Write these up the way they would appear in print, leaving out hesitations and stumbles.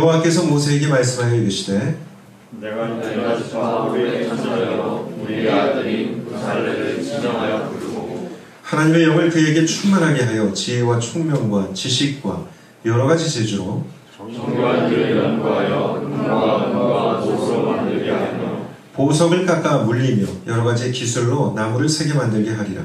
여호와께서 모세에게 말씀하여 이르시되 내가 우리를 찾으려 우리의 아들인 부살레를 지정하여 부르고 하나님의 영을 그에게 충만하게 하여 지혜와 총명과 지식과 여러 가지 재주로 정교한 길을 연구하여 금과 노소로 만들게 하며 보석을 깎아 물리며 여러 가지 기술로 나무를 세게 만들게 하리라.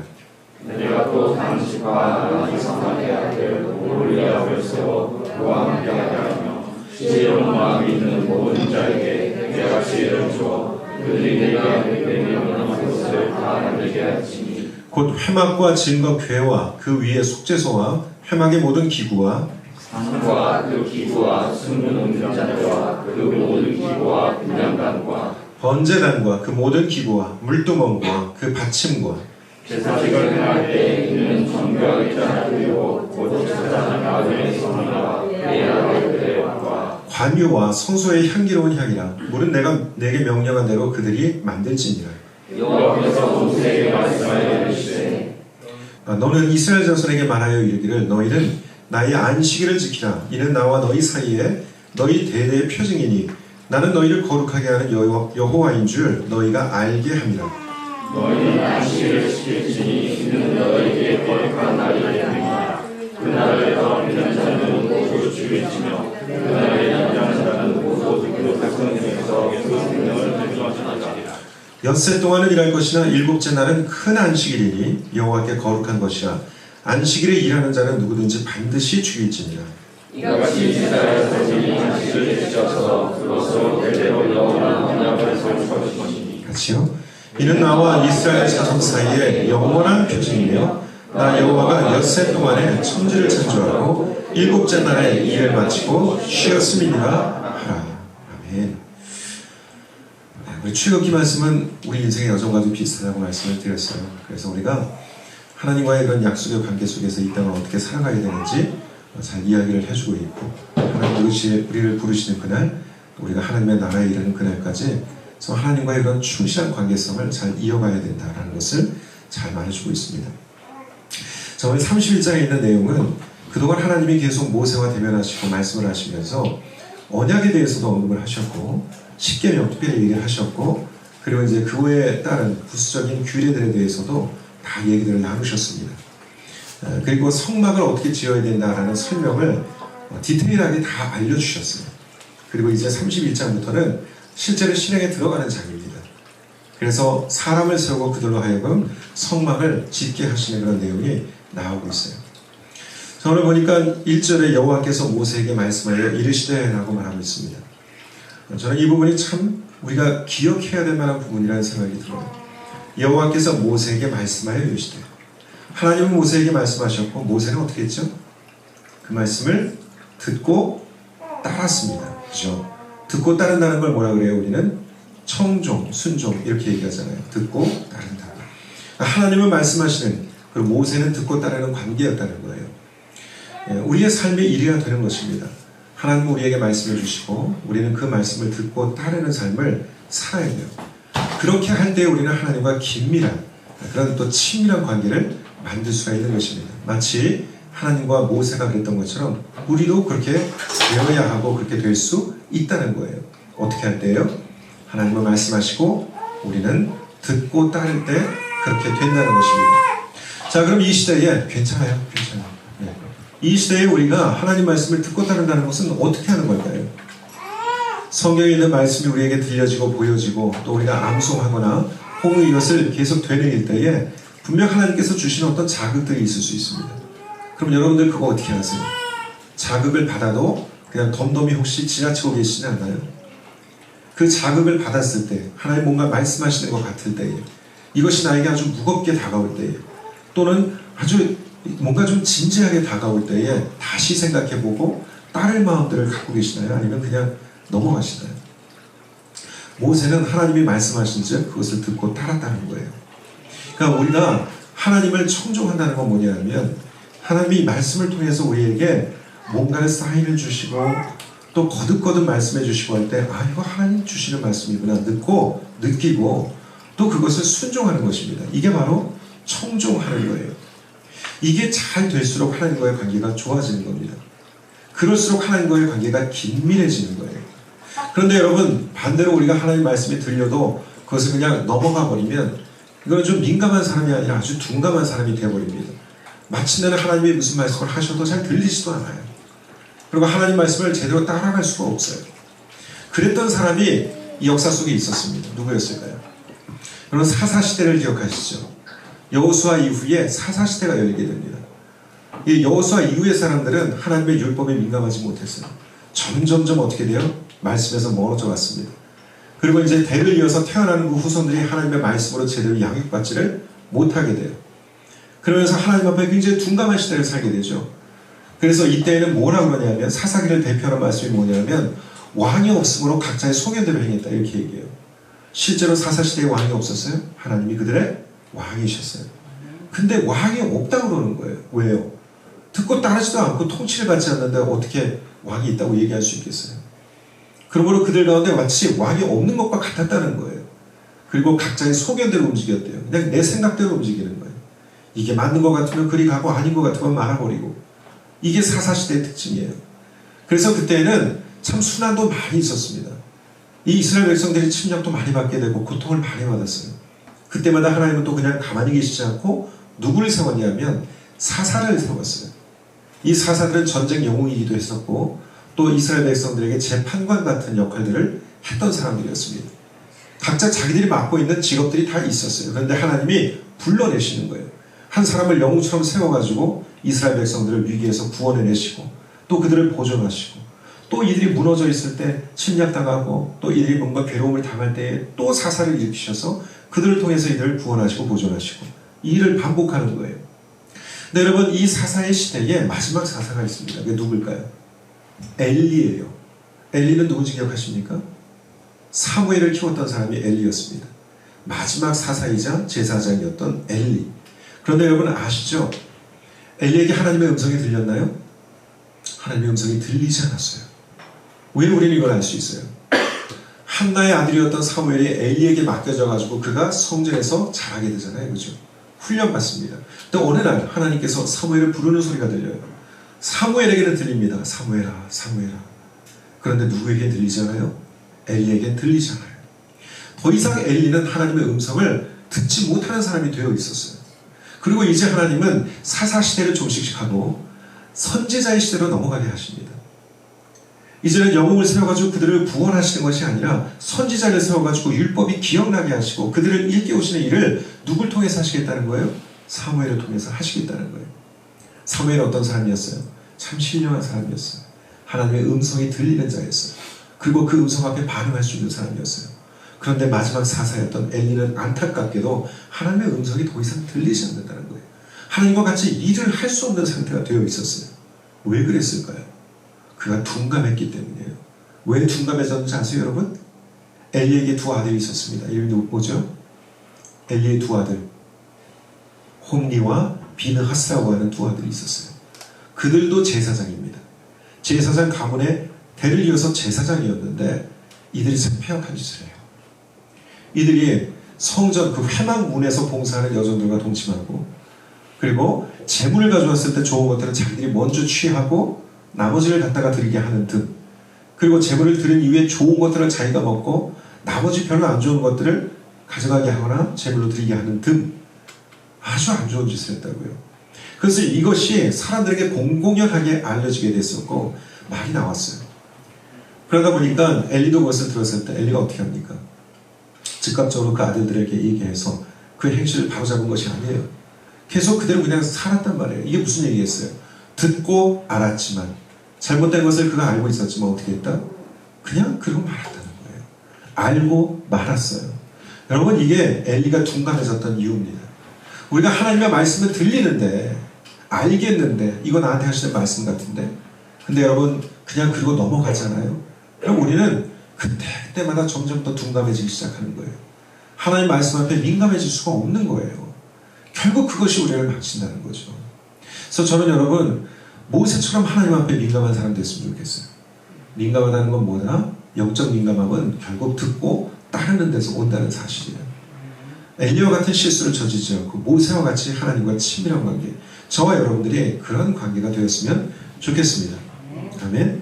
내가 또 당신과 이상하게 하되 우리 앞을 세워 그와 함께하게 하며 지혜로운 마음이 있는 모든 자에게 내가 지혜를 주어 그들이 내가 명령한 것을 다 만들게 할지니 곧 회막과 증거 궤와 그 위에 속죄소와 회막의 모든 기구와 상과 그 기구와 승문 운전자와 그 모든 기구와 분향단과 번제단과 그 모든 기구와 물두멍과 그 받침과 제사식을 행할 때 있는 정교하게 짜내고 곧 제사장 아들의 성의와 레아의 대왕과 관유와 성소의 향기로운 향이라. 물은 내가 내게 명령한 대로 그들이 만들지니라. 여호와께서 모세에게 말씀하여 이르시되 너는 이스라엘 자손에게 말하여 이르기를 너희는 나의 안식일을 지키라. 이는 나와 너희 사이에 너희 대대의 표징이니 나는 너희를 거룩하게 하는 여호와인 줄 너희가 알게 함이라. 너희는 안식일을 지킬지니 이는 너희에게 거룩한 날이니라. 그날을 떠넘기는 자는 모두 죽일지며 그날에 연장하는 자는 모두 그 백성에게서 그 생명을 대조하시리라. 엿새 동안은 일할 것이나 일곱째 날은 큰 안식일이니 여호와께 거룩한 것이라. 안식일에 일하는 자는 누구든지 반드시 죽일지니라. 이같이 이스라엘 자손이 안식일을 지켜서 그것으로 대대로 여호와 언약을 세울 것이니 같이요. 이는 나와 이스라엘 자손 사이에 영원한 표징이며 나 여호와가 엿새 동안에 천지를 창조하고 일곱째 날에 일을 마치고 쉬었음이니라 하라. 아멘. 우리 출애굽기 말씀은 우리 인생의 여정과도 비슷하다고 말씀을 드렸어요. 그래서 우리가 하나님과의 그런 약속의 관계 속에서 이 땅을 어떻게 살아가야 되는지 잘 이야기를 해주고 있고, 하나님 우리를 부르시는 그날, 우리가 하나님의 나라에 이르는 그날까지 하나님과의 그런 충실한 관계성을 잘 이어가야 된다는 것을 잘 말해주고 있습니다. 오늘 31장에 있는 내용은 그동안 하나님이 계속 모세와 대면하시고 말씀을 하시면서 언약에 대해서도 언급을 하셨고, 십계명 특별히 얘기를 하셨고, 그리고 이제 그거에 따른 부수적인 규례들에 대해서도 다 얘기들을 나누셨습니다. 그리고 성막을 어떻게 지어야 된다라는 설명을 디테일하게 다 알려주셨어요. 그리고 이제 31장부터는 실제로 실행에 들어가는 장입니다. 그래서 사람을 세우고 그들로 하여금 성막을 짓게 하시는 그런 내용이 나오고 있어요. 오늘 보니까 1절에 여호와께서 모세에게 말씀하여 이르시되 라고 말하고 있습니다. 저는 이 부분이 참 우리가 기억해야 될 만한 부분이라는 생각이 들어요. 여호와께서 모세에게 말씀하여 이르시되, 하나님은 모세에게 말씀하셨고 모세는 어떻게 했죠? 그 말씀을 듣고 따랐습니다. 그죠? 듣고 따른다는 걸 뭐라 그래요? 우리는 청종, 순종 이렇게 얘기하잖아요. 듣고 따른다. 하나님은 말씀하시는, 그리고 모세는 듣고 따르는 관계였다는 거예요. 우리의 삶이 이래야 되는 것입니다. 하나님은 우리에게 말씀해 주시고 우리는 그 말씀을 듣고 따르는 삶을 살아야 돼요. 그렇게 할 때 우리는 하나님과 긴밀한 그런 또 친밀한 관계를 만들 수가 있는 것입니다. 마치 하나님과 모세가 그랬던 것처럼 우리도 그렇게 되어야 하고 그렇게 될 수 있다는 거예요. 어떻게 할 때요? 하나님은 말씀하시고 우리는 듣고 따를 때 그렇게 된다는 것입니다. 자, 그럼 이 시대에 괜찮아요? 네. 이 시대에 우리가 하나님 말씀을 듣고 따른다는 것은 어떻게 하는 걸까요? 성경에 있는 말씀이 우리에게 들려지고 보여지고 또 우리가 암송하거나 혹은 이것을 계속 되뇌일 때에 분명 하나님께서 주시는 어떤 자극들이 있을 수 있습니다. 그럼 여러분들 그거 어떻게 하세요? 자극을 받아도 그냥 덤덤히 혹시 지나치고 계시지 않나요? 그 자극을 받았을 때, 하나님 뭔가 말씀하시는 것 같을 때에, 이것이 나에게 아주 무겁게 다가올 때에, 또는 아주 뭔가 좀 진지하게 다가올 때에 다시 생각해보고 따를 마음들을 갖고 계시나요? 아니면 그냥 넘어가시나요? 모세는 하나님이 말씀하신 즉 그것을 듣고 따랐다는 거예요. 그러니까 우리가 하나님을 청종한다는 건 뭐냐면, 하나님이 말씀을 통해서 우리에게 뭔가를 사인을 주시고 또 거듭거듭 말씀해 주시고 할 때, 아, 이거 하나님 주시는 말씀이구나 느끼고 또 그것을 순종하는 것입니다. 이게 바로 청종하는 거예요. 이게 잘 될수록 하나님과의 관계가 좋아지는 겁니다. 그럴수록 하나님과의 관계가 긴밀해지는 거예요. 그런데 여러분, 반대로 우리가 하나님 말씀이 들려도 그것을 그냥 넘어가 버리면 이건 좀 민감한 사람이 아니라 아주 둔감한 사람이 되어버립니다. 마침내는 하나님이 무슨 말씀을 하셔도 잘 들리지도 않아요. 그리고 하나님 말씀을 제대로 따라갈 수가 없어요. 그랬던 사람이 이 역사 속에 있었습니다. 누구였을까요? 여러분, 사사시대를 기억하시죠? 여호수아 이후에 사사시대가 열리게 됩니다. 이 여호수아 이후의 사람들은 하나님의 율법에 민감하지 못했어요. 점점점 어떻게 돼요? 말씀에서 멀어져 갔습니다. 그리고 이제 대를 이어서 태어나는 그 후손들이 하나님의 말씀으로 제대로 양육받지를 못하게 돼요. 그러면서 하나님 앞에 굉장히 둔감한 시대를 살게 되죠. 그래서 이때에는 뭐라 그러냐면, 사사기를 대표하는 말씀이 뭐냐면 왕이 없으므로 각자의 소견대로 행했다, 이렇게 얘기해요. 실제로 사사시대에 왕이 없었어요. 하나님이 그들의 왕이셨어요. 근데 왕이 없다고 그러는 거예요. 왜요? 듣고 따르지도 않고 통치를 받지 않는데 어떻게 왕이 있다고 얘기할 수 있겠어요? 그러므로 그들 가운데 마치 왕이 없는 것과 같았다는 거예요. 그리고 각자의 소견대로 움직였대요. 그냥 내 생각대로 움직이는 거예요. 이게 맞는 것 같으면 그리 가고 아닌 것 같으면 말아버리고. 이게 사사시대의 특징이에요. 그래서 그때는 참 순환도 많이 있었습니다. 이 이스라엘 백성들이 침략도 많이 받게 되고 고통을 많이 받았어요. 그때마다 하나님은 또 그냥 가만히 계시지 않고 누구를 세웠냐면 사사를 세웠어요. 이 사사들은 전쟁 영웅이기도 했었고 또 이스라엘 백성들에게 재판관 같은 역할들을 했던 사람들이었습니다. 각자 자기들이 맡고 있는 직업들이 다 있었어요. 그런데 하나님이 불러내시는 거예요. 한 사람을 영웅처럼 세워가지고 이스라엘 백성들을 위기에서 구원해내시고 또 그들을 보존하시고 또 이들이 무너져 있을 때 침략당하고 또 이들이 뭔가 괴로움을 당할 때에 또 사사를 일으키셔서 그들을 통해서 이들을 구원하시고 보존하시고 이 일을 반복하는 거예요. 근데 여러분, 이 사사의 시대에 마지막 사사가 있습니다. 그게 누굴까요? 엘리예요. 엘리는 누군지 기억하십니까? 사무엘을 키웠던 사람이 엘리였습니다. 마지막 사사이자 제사장이었던 엘리. 그런데 여러분 아시죠? 엘리에게 하나님의 음성이 들렸나요? 하나님의 음성이 들리지 않았어요. 왜 우리는 이걸 알 수 있어요? 한나의 아들이었던 사무엘이 엘리에게 맡겨져가지고 그가 성전에서 자라게 되잖아요. 그죠? 훈련받습니다. 또 어느 날 하나님께서 사무엘을 부르는 소리가 들려요. 사무엘에게는 들립니다. 사무엘아, 사무엘아. 그런데 누구에게 들리지 않아요? 엘리에게는 들리지 않아요. 더 이상 엘리는 하나님의 음성을 듣지 못하는 사람이 되어 있었어요. 그리고 이제 하나님은 사사시대를 종식하고 선지자의 시대로 넘어가게 하십니다. 이제는 영웅을 세워가지고 그들을 구원하시는 것이 아니라 선지자를 세워가지고 율법이 기억나게 하시고 그들을 일깨우시는 일을 누굴 통해서 하시겠다는 거예요? 사무엘을 통해서 하시겠다는 거예요. 사무엘은 어떤 사람이었어요? 참 신령한 사람이었어요. 하나님의 음성이 들리는 자였어요. 그리고 그 음성 앞에 반응할 수 있는 사람이었어요. 그런데 마지막 사사였던 엘리는 안타깝게도 하나님의 음성이 더 이상 들리지 않는다는 거예요. 하나님과 같이 일을 할 수 없는 상태가 되어 있었어요. 왜 그랬을까요? 그가 둔감했기 때문이에요. 왜 둔감해졌는지 아세요, 여러분? 엘리에게 두 아들이 있었습니다. 이름이 뭐죠? 엘리의 두 아들, 홈리와 비느하스라고 하는 두 아들이 있었어요. 그들도 제사장입니다. 제사장 가문에 대를 이어서 제사장이었는데 이들이 참 폐역한 짓을 해요. 이들이 성전 그 회막문에서 봉사하는 여종들과 동침하고 그리고 재물을 가져왔을 때 좋은 것들은 자기들이 먼저 취하고 나머지를 갖다가 드리게 하는 등 그리고 재물을 드린 이후에 좋은 것들을 자기가 먹고 나머지 별로 안 좋은 것들을 가져가게 하거나 재물로 드리게 하는 등 아주 안 좋은 짓을 했다고요. 그래서 이것이 사람들에게 공공연하게 알려지게 됐었고 말이 나왔어요. 그러다 보니까 엘리도 그것을 들었을 때 엘리가 어떻게 합니까? 즉각적으로 그 아들들에게 얘기해서 그 행실을 바로잡은 것이 아니에요. 계속 그대로 그냥 살았단 말이에요. 이게 무슨 얘기겠어요? 듣고 알았지만 잘못된 것을 그가 알고 있었지만 어떻게 했다? 그냥 그러고 말았다는 거예요. 알고 말았어요. 여러분, 이게 엘리가 둔감해졌던 이유입니다. 우리가 하나님의 말씀은 들리는데 알겠는데 이거 나한테 하시는 말씀 같은데 근데 여러분 그냥 그리고 넘어가잖아요. 그럼 우리는 그때마다 점점 더 둔감해지기 시작하는 거예요. 하나님 말씀 앞에 민감해질 수가 없는 거예요. 결국 그것이 우리를 망친다는 거죠. 그래서 저는 여러분 모세처럼 하나님 앞에 민감한 사람 됐으면 좋겠어요. 민감하다는 건 뭐냐? 영적 민감함은 결국 듣고 따르는 데서 온다는 사실이에요. 엘리와 같은 실수를 저지르지 않고 모세와 같이 하나님과 친밀한 관계, 저와 여러분들이 그런 관계가 되었으면 좋겠습니다. 아멘.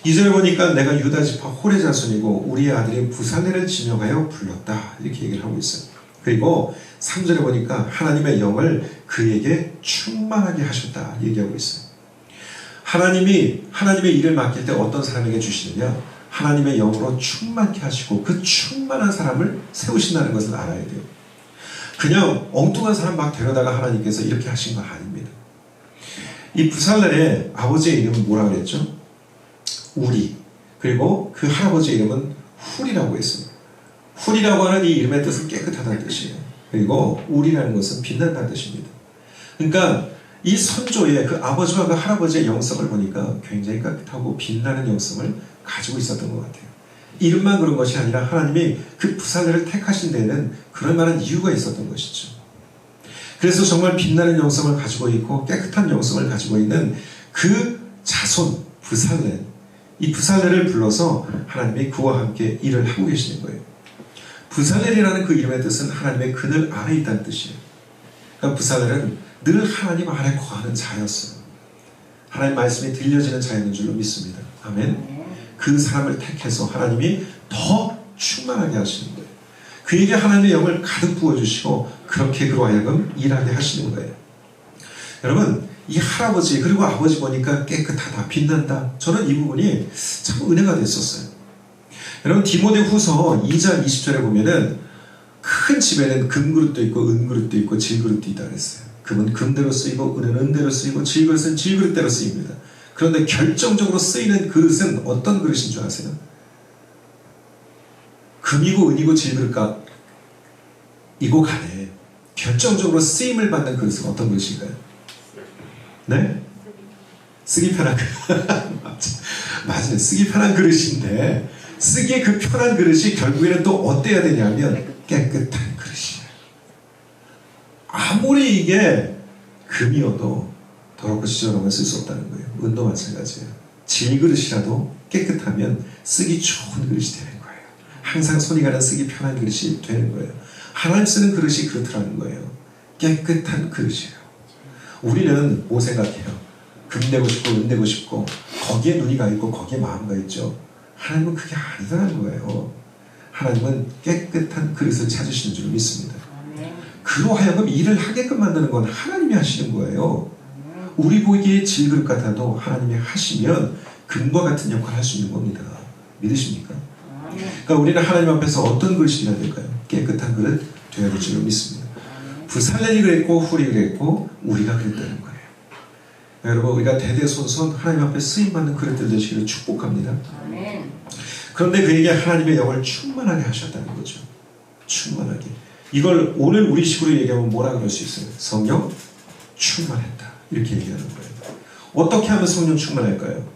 2절에 보니까 내가 유다 지파 홀의 자손이고 우리의 아들이 부살레를 지명하여 불렀다. 이렇게 얘기를 하고 있어요. 그리고 3절에 보니까 하나님의 영을 그에게 충만하게 하셨다. 얘기하고 있어요. 하나님이 하나님의 일을 맡길 때 어떤 사람에게 주시느냐? 하나님의 영으로 충만케 하시고 그 충만한 사람을 세우신다는 것을 알아야 돼요. 그냥 엉뚱한 사람 막 데려다가 하나님께서 이렇게 하신 거 아닙니다. 이 부살렐의 아버지의 이름은 뭐라고 그랬죠? 우리. 그리고 그 할아버지의 이름은 훌이라고 했습니다. 훌이라고 하는 이 이름의 뜻은 깨끗하다는 뜻이에요. 그리고 우리라는 것은 빛난다는 뜻입니다. 그러니까 이 선조의 그 아버지와 그 할아버지의 영성을 보니까 굉장히 깨끗하고 빛나는 영성을 가지고 있었던 것 같아요. 이름만 그런 것이 아니라 하나님이 그 부살렐을 택하신 데에는 그럴 만한 이유가 있었던 것이죠. 그래서 정말 빛나는 영성을 가지고 있고 깨끗한 영성을 가지고 있는 그 자손 부살렐, 이 부살렐을 불러서 하나님이 그와 함께 일을 하고 계시는 거예요. 부살렐이라는 그 이름의 뜻은 하나님의 그늘 아래 있다는 뜻이에요. 그러니까 부살렐은 늘 하나님 아래 거하는 자였어요. 하나님 말씀이 들려지는 자였는 줄로 믿습니다. 아멘. 그 사람을 택해서 하나님이 더 충만하게 하시는 거예요. 그에게 하나님의 영을 가득 부어주시고 그렇게 그로 하여금 일하게 하시는 거예요. 여러분, 이 할아버지 그리고 아버지 보니까 깨끗하다, 빛난다. 저는 이 부분이 참 은혜가 됐었어요. 여러분, 디모데후서 2장 20절에 보면은 큰 집에는 금그릇도 있고 은그릇도 있고 질그릇도 있다 그랬어요. 금은 금대로 쓰이고 은은 은대로 쓰이고 질그릇은 질그릇대로 쓰입니다. 그런데 결정적으로 쓰이는 그릇은 어떤 그릇인 줄 아세요? 금이고 은이고 질그릇과 이고 간에 결정적으로 쓰임을 받는 그릇은 어떤 그릇인가요? 네? 쓰기 편한 그릇. 맞아요. 쓰기 편한 그릇인데 쓰기에 그 편한 그릇이 결국에는 또 어때야 되냐면 깨끗한 그릇이에요. 아무리 이게 금이어도 더럽고 지저분하면 쓸 수 없다는 거예요. 은도 마찬가지예요. 질그릇이라도 깨끗하면 쓰기 좋은 그릇이 되는 거예요. 항상 손이 가는 쓰기 편한 그릇이 되는 거예요. 하나님 쓰는 그릇이 그렇더라는 거예요. 깨끗한 그릇이에요. 우리는 뭐 생각해요? 금 내고 싶고 은 내고 싶고 거기에 눈이 가 있고 거기에 마음 가 있죠. 하나님은 그게 아니라는 거예요. 하나님은 깨끗한 그릇을 찾으시는 줄 믿습니다. 그로 하여금 일을 하게끔 만드는 건 하나님이 하시는 거예요. 우리 보기에 질그릇 같아도 하나님이 하시면 금과 같은 역할을 할 수 있는 겁니다. 믿으십니까? 그러니까 우리는 하나님 앞에서 어떤 그릇이 되어야 될까요? 깨끗한 그릇 되어야 될 줄 믿습니다. 부살렐이 그랬고 훌이 그랬고 우리가 그랬다는 거예요. 여러분, 우리가 대대손손 하나님 앞에 쓰임받는 그릇들 되시기를 축복합니다. 그런데 그에게 하나님의 영을 충만하게 하셨다는 거죠. 충만하게. 이걸 오늘 우리식으로 얘기하면 뭐라 그럴 수 있어요? 성령 충만했다. 이렇게 얘기하는 거예요. 어떻게 하면 성령 충만할까요?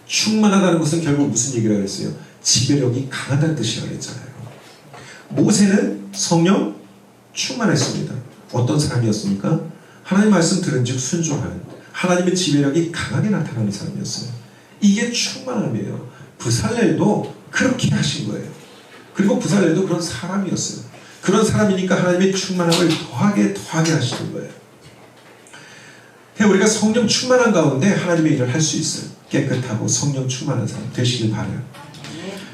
충만하다는 것은 결국 무슨 얘기를 했어요? 지배력이 강하다는 뜻이라고 했잖아요. 모세는 성령 충만했습니다. 어떤 사람이었습니까? 하나님 말씀 들은 즉 순종하는, 하나님의 지배력이 강하게 나타나는 사람이었어요. 이게 충만함이에요. 부살렐도 그렇게 하신 거예요. 그리고 부살렐도 그런 사람이었어요. 그런 사람이니까 하나님의 충만함을 더하게 하시는 거예요. 우리가 성령 충만한 가운데 하나님의 일을 할 수 있어요. 깨끗하고 성령 충만한 사람 되시길 바라요.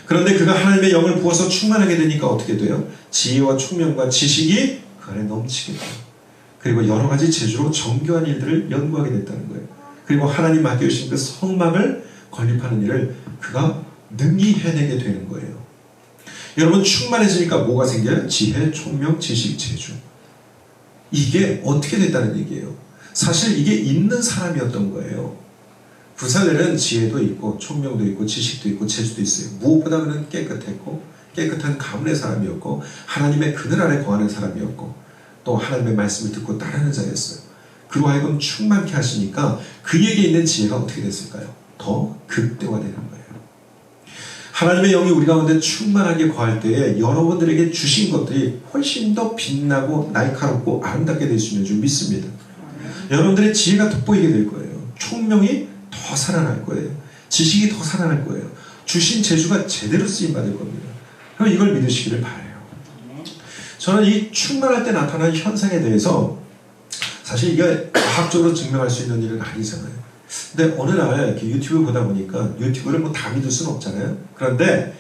그런데 그가 하나님의 영을 부어서 충만하게 되니까 어떻게 돼요? 지혜와 총명과 지식이 그 안에 넘치게 돼요. 그리고 여러 가지 재주로 정교한 일들을 연구하게 됐다는 거예요. 그리고 하나님 맡겨주신 그 성막을 건립하는 일을 그가 능히 해내게 되는 거예요. 여러분, 충만해지니까 뭐가 생겨요? 지혜, 총명, 지식, 재주. 이게 어떻게 됐다는 얘기예요? 사실 이게 있는 사람이었던 거예요. 부살렐은 지혜도 있고 총명도 있고 지식도 있고 재주도 있어요. 무엇보다 그는 깨끗했고 깨끗한 가문의 사람이었고 하나님의 그늘 아래 거하는 사람이었고 또 하나님의 말씀을 듣고 따르는 자였어요. 그로 하여금 충만케 하시니까 그에게 있는 지혜가 어떻게 됐을까요? 더 극대화되는 거예요. 하나님의 영이 우리 가운데 충만하게 거할 때에 여러분들에게 주신 것들이 훨씬 더 빛나고 날카롭고 아름답게 될 수 있는 줄 믿습니다. 여러분들의 지혜가 돋보이게 될 거예요. 총명이 더 살아날 거예요. 지식이 더 살아날 거예요. 주신 재주가 제대로 쓰임받을 겁니다. 그럼 이걸 믿으시기를 바라요. 저는 이 충만할 때 나타나는 현상에 대해서 사실 이게 과학적으로 증명할 수 있는 일은 아니잖아요. 근데 어느 날 이렇게 유튜브 보다 보니까 유튜브를 뭐 다 믿을 수는 없잖아요. 그런데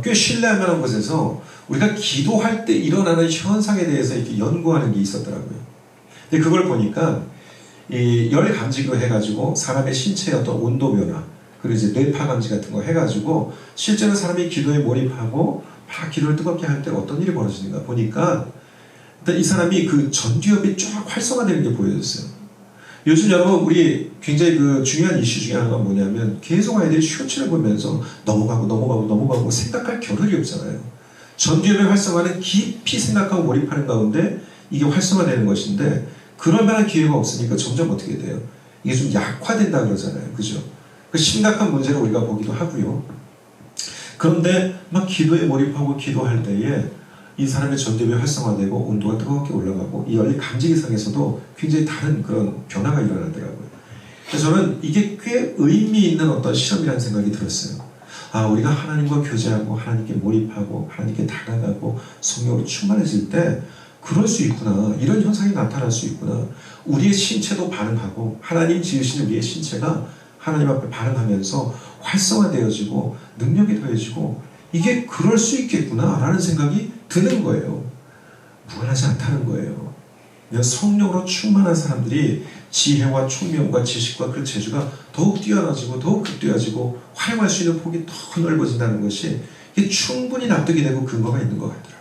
꽤 신뢰할 만한 곳에서 우리가 기도할 때 일어나는 현상에 대해서 이렇게 연구하는 게 있었더라고요. 근데 그걸 보니까 이 열 감지로 해가지고 사람의 신체의 어떤 온도 변화, 그리고 이제 뇌파 감지 같은 거 해가지고 실제로 사람이 기도에 몰입하고 막 기도를 뜨겁게 할 때 어떤 일이 벌어지는가 보니까 일단 이 사람이 그 전두엽이 쫙 활성화되는 게 보여졌어요. 요즘 여러분 우리 굉장히 그 중요한 이슈 중에 하나가 뭐냐면 계속 아이들이 쇼츠를 보면서 넘어가고 생각할 겨를이 없잖아요. 전두엽의 활성화는 깊이 생각하고 몰입하는 가운데 이게 활성화되는 것인데 그럴 만한 기회가 없으니까 점점 어떻게 돼요? 이게 좀 약화된다 그러잖아요. 그죠? 그 심각한 문제를 우리가 보기도 하고요. 그런데 막 기도에 몰입하고 기도할 때에 이 사람의 전두엽이 활성화되고 온도가 뜨겁게 올라가고 이 열리 감지기상에서도 굉장히 다른 그런 변화가 일어나더라고요. 그래서 저는 이게 꽤 의미 있는 어떤 실험이라는 생각이 들었어요. 아, 우리가 하나님과 교제하고 하나님께 몰입하고 하나님께 다가가고 성령으로 충만해질 때 그럴 수 있구나. 이런 현상이 나타날 수 있구나. 우리의 신체도 반응하고 하나님 지으신 우리의 신체가 하나님 앞에 반응하면서 활성화되어지고 능력이 더해지고 이게 그럴 수 있겠구나 라는 생각이 드는 거예요. 무관하지 않다는 거예요. 성령으로 충만한 사람들이 지혜와 총명과 지식과 그 재주가 더욱 뛰어나지고 더욱 급되어지고 활용할 수 있는 폭이 더 넓어진다는 것이 이게 충분히 납득이 되고 근거가 있는 것 같더라고요.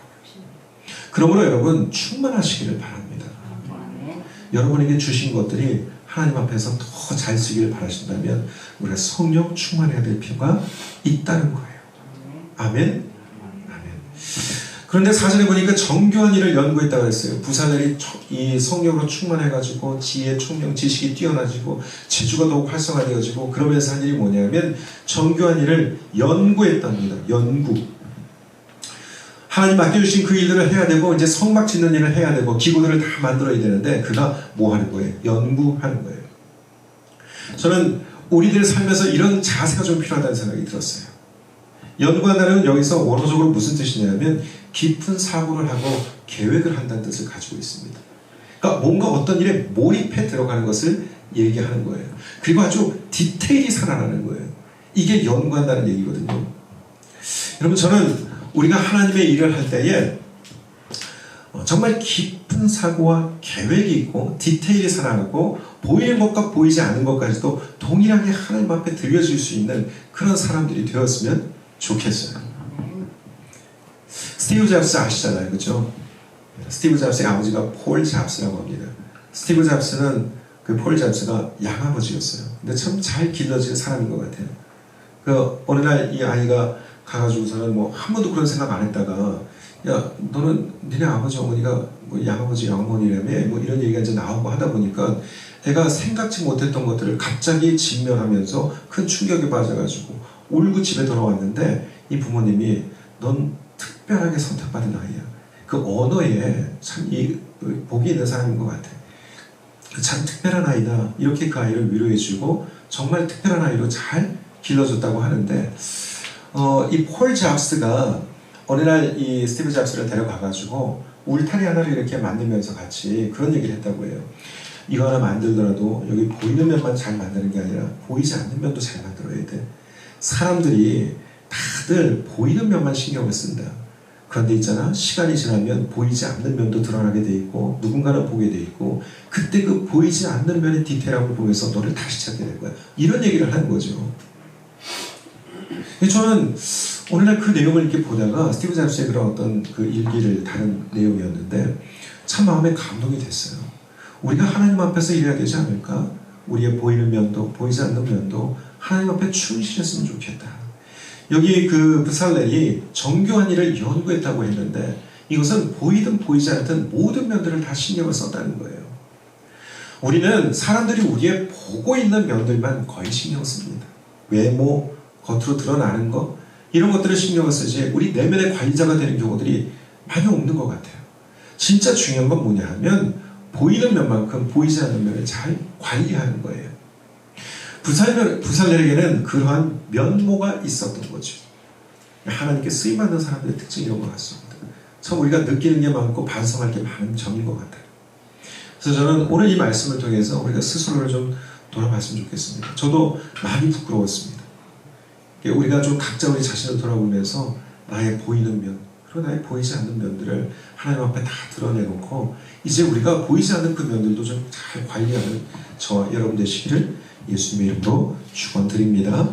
그러므로 여러분 충만하시기를 바랍니다. 여러분에게 주신 것들이 하나님 앞에서 더 잘 쓰기를 바라신다면 우리가 성령 충만해야 될 필요가 있다는 거예요. 아멘? 아멘. 그런데 사전에 보니까 정교한 일을 연구했다고 했어요. 부살렐이 이 성령으로 충만해가지고 지혜, 총명, 지식이 뛰어나지고 재주가 더욱 활성화되어지고 그러면서 한 일이 뭐냐면 정교한 일을 연구했답니다. 연구. 하나님 맡겨주신 그 일들을 해야 되고 이제 성막 짓는 일을 해야 되고 기구들을 다 만들어야 되는데 그가 뭐 하는 거예요? 연구하는 거예요. 저는 우리들 삶에서 이런 자세가 좀 필요하다는 생각이 들었어요. 연구한다는 여기서 원어적으로 무슨 뜻이냐면 깊은 사고를 하고 계획을 한다는 뜻을 가지고 있습니다. 그러니까 뭔가 어떤 일에 몰입해 들어가는 것을 얘기하는 거예요. 그리고 아주 디테일이 살아나는 거예요. 이게 연구한다는 얘기거든요. 여러분 저는 우리가 하나님의 일을 할 때에 정말 깊은 사고와 계획이 있고 디테일이 살아나고 보이는 것과 보이지 않는 것까지도 동일하게 하나님 앞에 들려줄 수 있는 그런 사람들이 되었으면 좋겠어요. 스티브 잡스 아시잖아요. 그렇죠? 스티브 잡스의 아버지가 폴 잡스라고 합니다. 스티브 잡스는 그 폴 잡스가 양아버지였어요. 근데 참 잘 길러진 사람인 것 같아요. 그 어느 날 이 아이가 가가지고서는 뭐 한 번도 그런 생각 안 했다가 야 너는 니네 아버지 어머니가 뭐 양아버지 양어머니라며 뭐 이런 얘기가 이제 나오고 하다 보니까 애가 생각지 못했던 것들을 갑자기 직면하면서 큰 충격에 빠져가지고 울고 집에 돌아왔는데 이 부모님이 넌 특별하게 선택받은 아이야. 그 언어에 참 이 복이 있는 사람인 것 같아. 참 특별한 아이다. 이렇게 그 아이를 위로해주고 정말 특별한 아이로 잘 길러줬다고 하는데 이 폴 잡스가 어느 날 이 스티브 잡스를 데려가가지고 울타리 하나를 이렇게 만들면서 같이 그런 얘기를 했다고 해요. 이거 하나 만들더라도 여기 보이는 면만 잘 만드는 게 아니라 보이지 않는 면도 잘 만들어야 돼. 사람들이 다들 보이는 면만 신경을 쓴다. 그런데 있잖아 시간이 지나면 보이지 않는 면도 드러나게 돼 있고 누군가는 보게 돼 있고 그때 그 보이지 않는 면의 디테일함을 보면서 너를 다시 찾게 될 거야. 이런 얘기를 하는 거죠. 저는 오늘날 그 내용을 이렇게 보다가 스티브 잡스의 그런 어떤 그 일기를 다룬 내용이었는데 참 마음에 감동이 됐어요. 우리가 하나님 앞에서 일해야 되지 않을까? 우리의 보이는 면도 보이지 않는 면도 하나님 앞에 충실했으면 좋겠다. 여기 그 부살렐이 정교한 일을 연구했다고 했는데 이것은 보이든 보이지 않든 모든 면들을 다 신경을 썼다는 거예요. 우리는 사람들이 우리의 보고 있는 면들만 거의 신경 씁니다. 외모, 겉으로 드러나는 것 이런 것들을 신경을 쓰지 우리 내면의 관리자가 되는 경우들이 많이 없는 것 같아요. 진짜 중요한 건 뭐냐 하면 보이는 면만큼 보이지 않는 면을 잘 관리하는 거예요. 부살렐에게는 그러한 면모가 있었던 거죠. 하나님께 쓰임받는 사람들의 특징이 이런 것 같습니다. 참 우리가 느끼는 게 많고 반성할 게 많은 점인 것 같아요. 그래서 저는 오늘 이 말씀을 통해서 우리가 스스로를 좀 돌아봤으면 좋겠습니다. 저도 많이 부끄러웠습니다. 우리가 좀 각자 우리 자신을 돌아보면서 나의 보이는 면, 그리고 나의 보이지 않는 면들을 하나님 앞에 다 드러내놓고 이제 우리가 보이지 않는 그 면들도 좀 잘 관리하는 저와 여러분 되시기를 예수님의 이름으로 축원드립니다.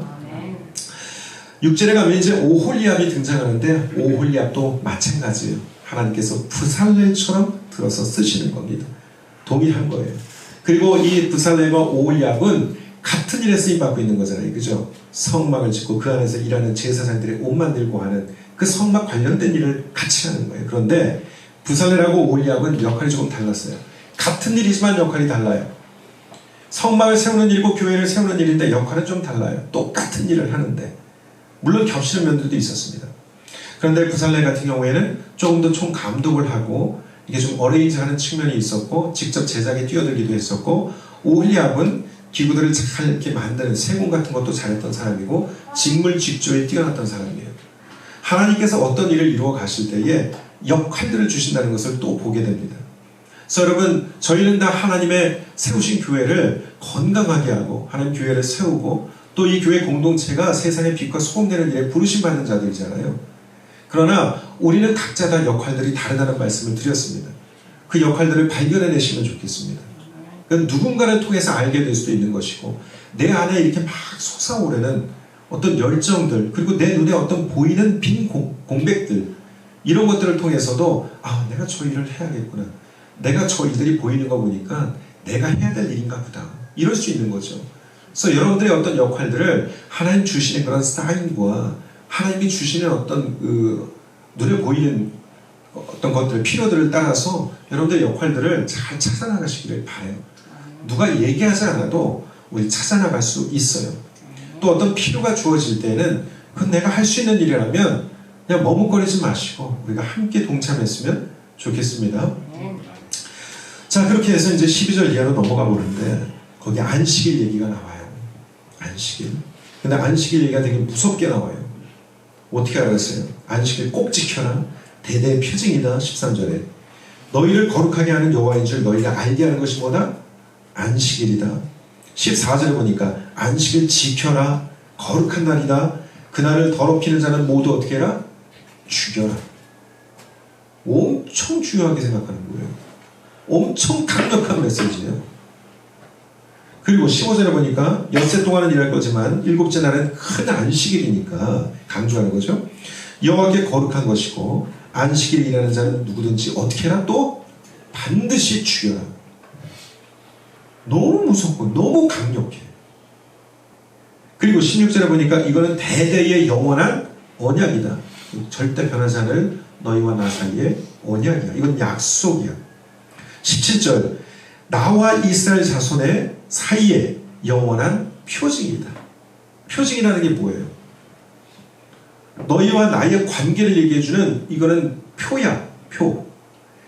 6절에 가면 이제 오홀리압이 등장하는데 오홀리압도 마찬가지예요. 하나님께서 브살렐처럼 들어서 쓰시는 겁니다. 동일한 거예요. 그리고 이 브살렐과 오홀리압은 같은 일에 쓰임받고 있는 거잖아요. 그죠? 성막을 짓고 그 안에서 일하는 제사장들의 옷 만들고 하는 그 성막 관련된 일을 같이 하는 거예요. 그런데 브살렐하고 오홀리압은 역할이 조금 달랐어요. 같은 일이지만 역할이 달라요. 성막을 세우는 일이고 교회를 세우는 일인데 역할은 좀 달라요. 똑같은 일을 하는데 물론 겹치는 면들도 있었습니다. 그런데 브살렐 같은 경우에는 조금 더 총 감독을 하고 이게 좀 어레인지하는 측면이 있었고 직접 제작에 뛰어들기도 했었고 오홀리압은 기구들을 잘 이렇게 만드는 세공 같은 것도 잘했던 사람이고 직물 직조에 뛰어났던 사람이에요. 하나님께서 어떤 일을 이루어 가실 때에 역할들을 주신다는 것을 또 보게 됩니다. 그래서 여러분 저희는 다 하나님의 세우신 교회를 건강하게 하고 하나님 교회를 세우고 또 이 교회 공동체가 세상의 빛과 소금되는 일에 부르심받는 자들이잖아요. 그러나 우리는 각자 다 역할들이 다르다는 말씀을 드렸습니다. 그 역할들을 발견해내시면 좋겠습니다. 누군가를 통해서 알게 될 수도 있는 것이고 내 안에 이렇게 막 솟아오르는 어떤 열정들 그리고 내 눈에 어떤 보이는 빈 공백들 이런 것들을 통해서도 아 내가 저 일을 해야겠구나. 내가 저 일들이 보이는 거 보니까 내가 해야 될 일인가 보다. 이럴 수 있는 거죠. 그래서 여러분들의 어떤 역할들을 하나님 주시는 그런 사인과 하나님이 주시는 어떤 눈에 보이는 어떤 것들, 필요들을 따라서 여러분들의 역할들을 잘 찾아나가시기를 바라요. 누가 얘기하지 않아도 우리 찾아나갈 수 있어요. 또 어떤 필요가 주어질 때는 그건 내가 할 수 있는 일이라면 그냥 머뭇거리지 마시고 우리가 함께 동참했으면 좋겠습니다. 자, 그렇게 해서 이제 12절 이하로 넘어가 보는데 거기 안식일 얘기가 나와요. 안식일. 근데 안식일 얘기가 되게 무섭게 나와요. 어떻게 알았어요? 안식일 꼭 지켜라. 대대의 표징이다. 13절에 너희를 거룩하게 하는 여호와인 줄 너희가 알게 하는 것이 뭐다? 안식일이다. 14절에 보니까 안식일 지켜라. 거룩한 날이다. 그날을 더럽히는 자는 모두 어떻게 해라? 죽여라. 엄청 중요하게 생각하는 거예요. 엄청 강력한 메시지예요. 그리고 15절에 보니까 엿새 동안은 일할 거지만 일곱째 날은 큰 안식일이니까 강조하는 거죠. 여호와께 거룩한 것이고 안식일에 일하는 자는 누구든지 어떻게 해라? 또 반드시 죽여라. 너무 무섭고 너무 강력해. 그리고 16절에 보니까 이거는 대대의 영원한 언약이다. 절대 변하지 않을 너희와 나 사이의 언약이야. 이건 약속이야. 17절 나와 이스라엘 자손의 사이에 영원한 표징이다. 표징이라는 게 뭐예요? 너희와 나의 관계를 얘기해주는 이거는 표야. 표.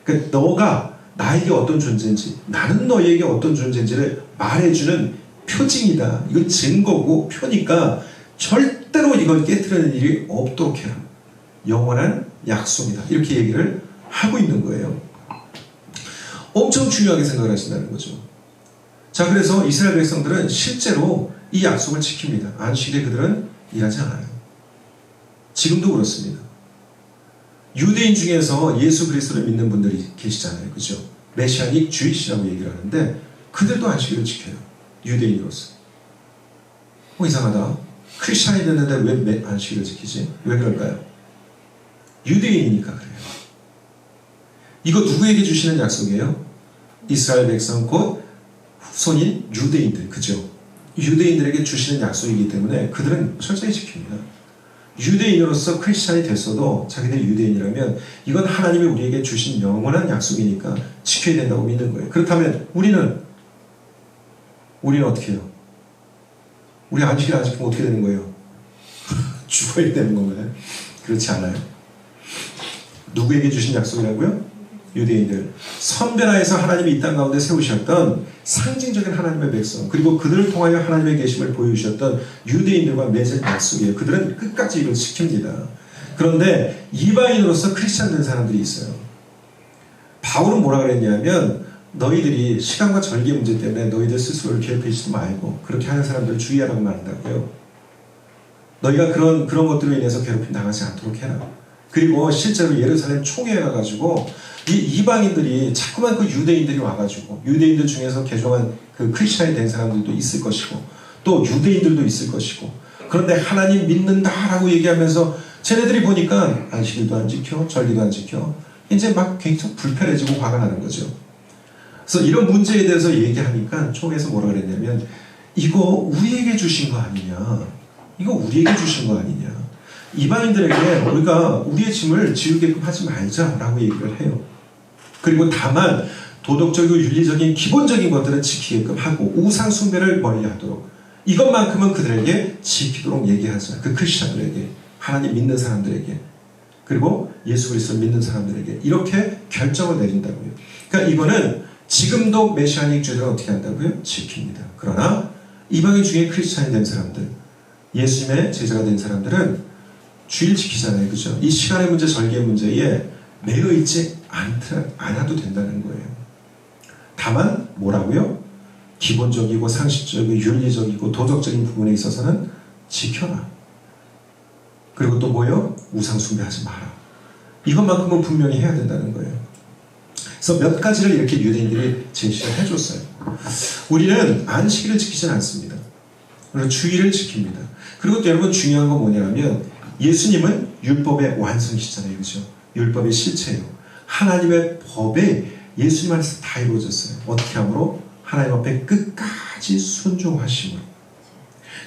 그러니까 너가 나에게 어떤 존재인지 나는 너에게 어떤 존재인지를 말해주는 표징이다. 이건 증거고 표니까 절대로 이걸 깨트리는 일이 없도록 해라. 영원한 약속이다. 이렇게 얘기를 하고 있는 거예요. 엄청 중요하게 생각을 하신다는 거죠. 자, 그래서 이스라엘 백성들은 실제로 이 약속을 지킵니다. 안식일에 그들은 일하지 않아요. 지금도 그렇습니다. 유대인 중에서 예수 그리스도를 믿는 분들이 계시잖아요. 그죠? 메시아닉 주이시라고 얘기를 하는데 그들도 안식일을 지켜요. 유대인으로서. 이상하다. 크리스찬이 됐는데 왜 안식일을 지키지? 왜 그럴까요? 유대인이니까 그래요. 이거 누구에게 주시는 약속이에요? 이스라엘 백성 곧 후손인 유대인들. 그죠? 유대인들에게 주시는 약속이기 때문에 그들은 철저히 지킵니다. 유대인으로서 크리스찬이 됐어도 자기들이 유대인이라면 이건 하나님이 우리에게 주신 영원한 약속이니까 지켜야 된다고 믿는 거예요. 그렇다면 우리는 어떻게 해요? 우리 안식일 안 지키면 어떻게 되는 거예요? 죽어야 되는 건가요? 그렇지 않아요. 누구에게 주신 약속이라고요? 유대인들. 선배라에서 하나님이 이 땅 가운데 세우셨던 상징적인 하나님의 백성 그리고 그들을 통하여 하나님의 계심을 보여주셨던 유대인들과 맺은 약속이에요. 그들은 끝까지 이걸 지킵니다. 그런데 이방인으로서 크리스찬 된 사람들이 있어요. 바울은 뭐라 그랬냐면 너희들이 시간과 절기 문제 때문에 너희들 스스로를 괴롭히지도 말고 그렇게 하는 사람들을 주의하라고 말한다고요. 너희가 그런 것들로 인해서 괴롭힘 당하지 않도록 해라. 그리고 실제로 예루살렘 총회에 가가지고 이 이방인들이 자꾸만 그 유대인들이 와가지고 유대인들 중에서 개종한 그 크리스찬이 된 사람들도 있을 것이고 또 유대인들도 있을 것이고 그런데 하나님 믿는다라고 얘기하면서 쟤네들이 보니까 안식일도 안 지켜 절기도 안 지켜 이제 막 굉장히 불편해지고 화가 나는 거죠. 그래서 이런 문제에 대해서 얘기하니까 총회에서 뭐라 그랬냐면 이거 우리에게 주신 거 아니냐, 이거 우리에게 주신 거 아니냐, 이방인들에게 우리가 우리의 짐을 지우게끔 하지 말자라고 얘기를 해요. 그리고 다만 도덕적이고 윤리적인 기본적인 것들은 지키게끔 하고 우상 숭배를 멀리하도록 이것만큼은 그들에게 지키도록 얘기하자. 그 크리스천들에게, 하나님 믿는 사람들에게, 그리고 예수 그리스도를 믿는 사람들에게 이렇게 결정을 내린다고요. 그러니까 이거는 지금도 메시아닉 주의들은 어떻게 한다고요? 지킵니다. 그러나 이방인 중에 크리스찬이 된 사람들, 예수님의 제자가 된 사람들은 주일 지키잖아요. 그죠? 이 시간의 문제, 절개의 문제에 매여 있지 않아도 된다는 거예요. 다만 뭐라고요? 기본적이고 상식적이고 윤리적이고 도덕적인 부분에 있어서는 지켜라. 그리고 또 뭐요? 우상 숭배하지 마라. 이것만큼은 분명히 해야 된다는 거예요. 그래서 몇 가지를 이렇게 유대인들이 제시를 해줬어요. 우리는 안식일을 지키지는 않습니다. 그리고 주일을 지킵니다. 그리고 또 여러분 중요한 건 뭐냐면 예수님은 율법의 완성이시잖아요. 그죠? 율법의 실체예요. 하나님의 법에 예수님 안에서 다 이루어졌어요. 어떻게 함으로? 하나님 앞에 끝까지 순종하심으로.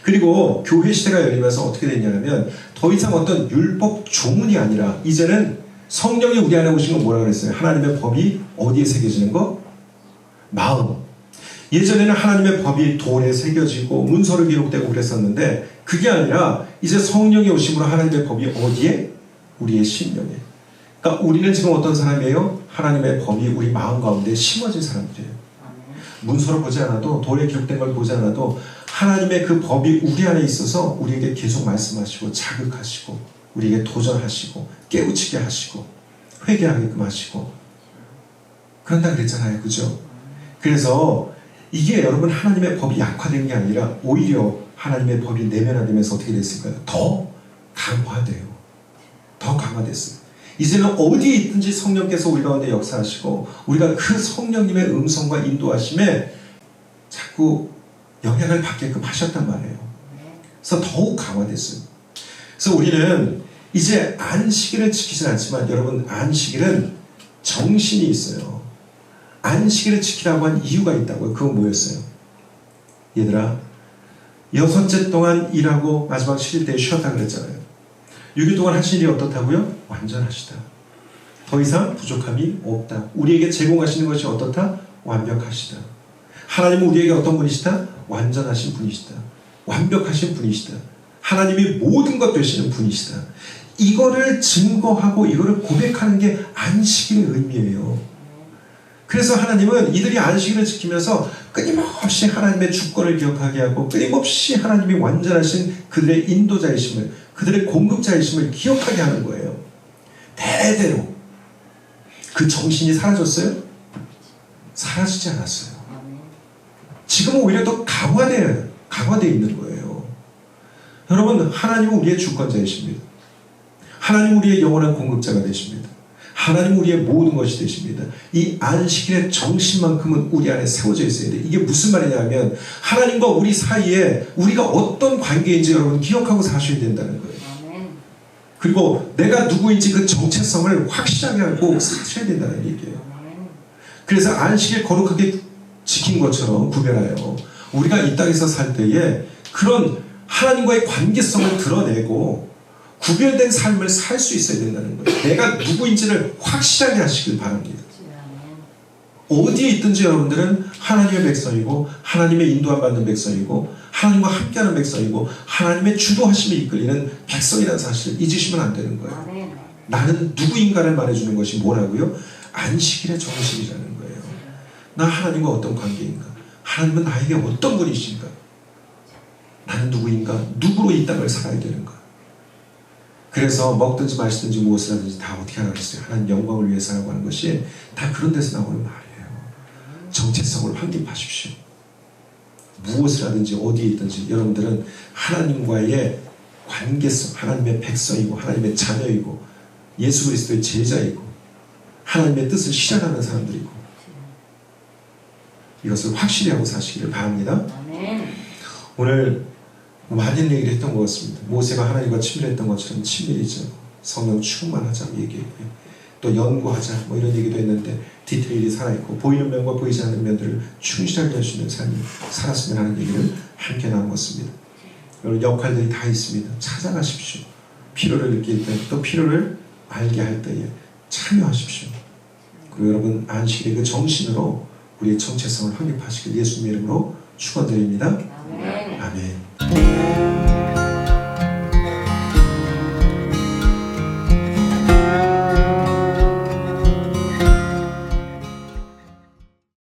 그리고 교회 시대가 열리면서 어떻게 됐냐면 더 이상 어떤 율법 조문이 아니라 이제는 성령이 우리 안에 오신 건 뭐라고 그랬어요? 하나님의 법이 어디에 새겨지는 거? 마음. 예전에는 하나님의 법이 돌에 새겨지고 문서로 기록되고 그랬었는데 그게 아니라 이제 성령이 오심으로 하나님의 법이 어디에? 우리의 심령에. 그러니까 우리는 지금 어떤 사람이에요? 하나님의 법이 우리 마음 가운데 심어진 사람들이에요. 문서로 보지 않아도 돌에 기록된 걸 보지 않아도 하나님의 그 법이 우리 안에 있어서 우리에게 계속 말씀하시고 자극하시고 우리에게 도전하시고 깨우치게 하시고 회개하게끔 하시고 그런다 그랬잖아요. 그죠? 그래서 이게 여러분 하나님의 법이 약화된 게 아니라 오히려 하나님의 법이 내면화되면서 어떻게 됐을까요? 더 강화돼요. 더 강화됐어요. 이제는 어디에 있든지 성령께서 우리 가운데 역사하시고 우리가 그 성령님의 음성과 인도하심에 자꾸 영향을 받게끔 하셨단 말이에요. 그래서 더욱 강화됐어요. 그래서 우리는 이제 안식일을 지키진 않지만 여러분 안식일은 정신이 있어요. 안식일을 지키라고 한 이유가 있다고요. 그건 뭐였어요? 얘들아 6째 동안 일하고 마지막 7일 때 쉬었다 그랬잖아요. 6일 동안 하신 일이 어떻다고요? 완전하시다. 더 이상 부족함이 없다. 우리에게 제공하시는 것이 어떻다? 완벽하시다. 하나님은 우리에게 어떤 분이시다? 완전하신 분이시다. 완벽하신 분이시다. 하나님이 모든 것 되시는 분이시다. 이거를 증거하고 이거를 고백하는 게 안식일의 의미예요. 그래서 하나님은 이들이 안식일을 지키면서 끊임없이 하나님의 주권을 기억하게 하고 끊임없이 하나님이 완전하신 그들의 인도자이심을 그들의 공급자이심을 기억하게 하는 거예요. 대대로. 그 정신이 사라졌어요? 사라지지 않았어요. 지금은 오히려 더 강화되어 있는 거예요. 여러분 하나님은 우리의 주권자이십니다. 하나님 우리의 영원한 공급자가 되십니다. 하나님 우리의 모든 것이 되십니다. 이 안식일의 정신만큼은 우리 안에 세워져 있어야 돼요. 이게 무슨 말이냐면 하나님과 우리 사이에 우리가 어떤 관계인지 여러분 기억하고 사셔야 된다는 거예요. 그리고 내가 누구인지 그 정체성을 확실하게 알고 사셔야 된다는 얘기예요. 그래서 안식일 거룩하게 지킨 것처럼 구별하여 우리가 이 땅에서 살 때에 그런 하나님과의 관계성을 드러내고 구별된 삶을 살 수 있어야 된다는 거예요. 내가 누구인지를 확실하게 하시길 바랍니다. 어디에 있든지 여러분들은 하나님의 백성이고 하나님의 인도함 받는 백성이고 하나님과 함께하는 백성이고 하나님의 주도하심에 이끌리는 백성이라는 사실을 잊으시면 안 되는 거예요. 나는 누구인가를 말해주는 것이 뭐라고요? 안식일의 정신이라는 거예요. 나 하나님과 어떤 관계인가? 하나님은 나에게 어떤 분이신가? 나는 누구인가? 누구로 이 땅을 살아야 되는가? 그래서 먹든지 마시든지 무엇을 하든지 다 어떻게 하라 그랬어요? 하나님 영광을 위해서 하라고 하는 것이 다 그런 데서 나오는 말이에요. 정체성을 확립하십시오. 무엇을 하든지 어디에 있든지 여러분들은 하나님과의 관계성, 하나님의 백성이고 하나님의 자녀이고 예수 그리스도의 제자이고 하나님의 뜻을 실현하는 사람들이고 이것을 확실히 하고 사시기를 바랍니다. 오늘 많은 얘기를 했던 것 같습니다. 모세가 하나님과 친밀했던 것처럼 친밀이죠. 성령 충만하자고 얘기했고요. 또 연구하자 뭐 이런 얘기도 했는데 디테일이 살아있고 보이는 면과 보이지 않는 면들을 충실하게 할 수 있는 삶을 살았으면 하는 얘기를 함께 나누었습니다. 여러분 역할들이 다 있습니다. 찾아가십시오. 필요를 느낄 때 또 필요를 알게 할 때에 참여하십시오. 그리고 여러분 안식일의 그 정신으로 우리의 정체성을 확립하시길 예수님의 이름으로 축원드립니다. 아멘.